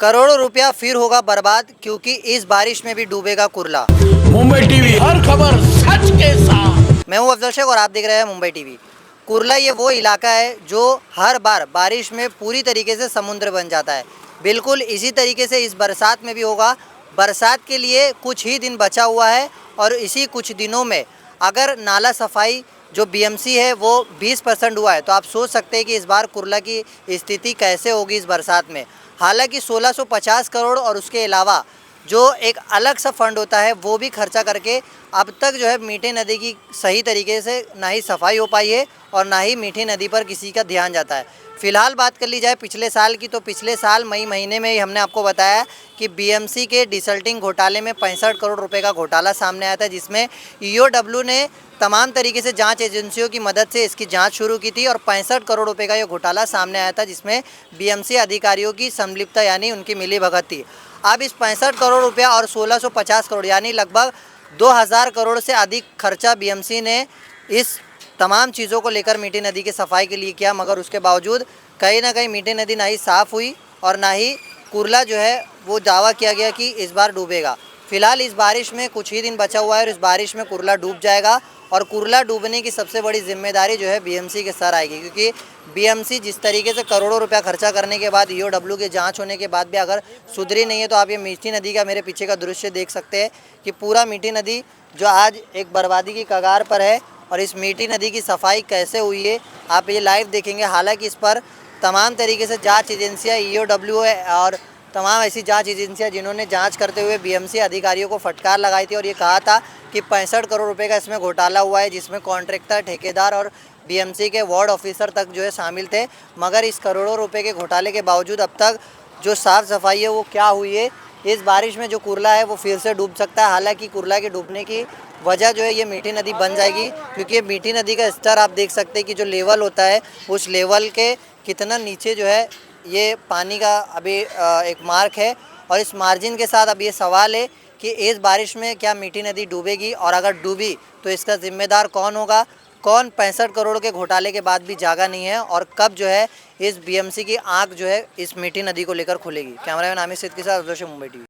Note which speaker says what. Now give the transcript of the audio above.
Speaker 1: करोड़ों रुपया फिर होगा बर्बाद क्योंकि इस बारिश में भी डूबेगा कुर्ला।
Speaker 2: मुंबई टीवी, हर खबर सच के साथ।
Speaker 1: मैं हूं अफजल शेख और आप देख रहे हैं मुंबई टीवी। कुर्ला ये वो इलाका है जो हर बार बारिश में पूरी तरीके से समुद्र बन जाता है। बिल्कुल इसी तरीके से इस बरसात में भी होगा। बरसात के लिए कुछ ही दिन बचा हुआ है और इसी कुछ दिनों में अगर नाला सफाई जो बीएमसी है वो 20% हुआ है तो आप सोच सकते हैं कि इस बार कुर्ला की स्थिति कैसे होगी इस बरसात में। हालांकि 1650 करोड़ और उसके अलावा जो एक अलग सा फंड होता है वो भी खर्चा करके अब तक जो है मीठी नदी की सही तरीके से ना ही सफाई हो पाई है और ना ही मीठी नदी पर किसी का ध्यान जाता है। फ़िलहाल बात कर ली जाए पिछले साल की तो पिछले साल मई महीने में ही हमने आपको बताया कि बीएमसी के डिसल्टिंग घोटाले में 65 करोड़ रुपए का घोटाला सामने आया था, जिसमें ईओडब्ल्यू ने तमाम तरीके से जांच एजेंसियों की मदद से इसकी जांच शुरू की थी और 65 करोड़ रुपए का ये घोटाला सामने आया था, जिसमें बीएमसी अधिकारियों की संलिप्तता यानी उनकी मिलीभगत थी। अब इस 65 करोड़ रुपया और 1650 करोड़ यानी लगभग 2000 करोड़ से अधिक खर्चा बीएमसी ने इस तमाम चीज़ों को लेकर मीठी नदी की सफाई के लिए किया, मगर उसके बावजूद कहीं ना कहीं मीठी नदी ना ही साफ़ हुई और ना ही कुर्ला जो है वो दावा किया गया कि इस बार डूबेगा। फिलहाल इस बारिश में कुछ ही दिन बचा हुआ है और इस बारिश में कुर्ला डूब जाएगा और कुर्ला डूबने की सबसे बड़ी जिम्मेदारी जो है बीएमसी के सर आएगी, क्योंकि बीएमसी जिस तरीके से करोड़ों रुपया खर्चा करने के बाद ईओडब्ल्यू की जांच होने के बाद भी अगर सुधरी नहीं है तो आप ये मीठी नदी का मेरे पीछे का दृश्य देख सकते हैं कि पूरा मीठी नदी जो आज एक बर्बादी की कगार पर है और इस मीठी नदी की सफाई कैसे हुई है आप ये लाइव देखेंगे। हालांकि इस पर तमाम तरीके से जांच एजेंसियां ईओडब्ल्यू है और तमाम ऐसी जांच एजेंसियां जिन्होंने जांच करते हुए बीएमसी अधिकारियों को फटकार लगाई थी और ये कहा था कि 65 करोड़ रुपए का इसमें घोटाला हुआ है, जिसमें कॉन्ट्रैक्टर, ठेकेदार और बीएमसी के वार्ड ऑफिसर तक जो है शामिल थे। मगर इस करोड़ों रुपए के घोटाले के बावजूद अब तक जो साफ़ सफाई है वो क्या हुई है। इस बारिश में जो कुर्ला है वो फिर से डूब सकता है। हालांकि कुर्ला के डूबने की वजह जो है ये मीठी नदी बन जाएगी, क्योंकि ये मीठी नदी का स्तर आप देख सकते हैं कि जो लेवल होता है उस लेवल के कितना नीचे जो है ये पानी का अभी एक मार्क है और इस मार्जिन के साथ अब ये सवाल है कि इस बारिश में क्या मीठी नदी डूबेगी और अगर डूबी तो इसका जिम्मेदार कौन होगा। कौन 65 करोड़ के घोटाले के बाद भी जागा नहीं है और कब जो है इस बीएमसी की आंख जो है इस मीठी नदी को लेकर खुलेगी। कैमरामैन आमिर सिद्दीकी के साथ मुंबई टीवी।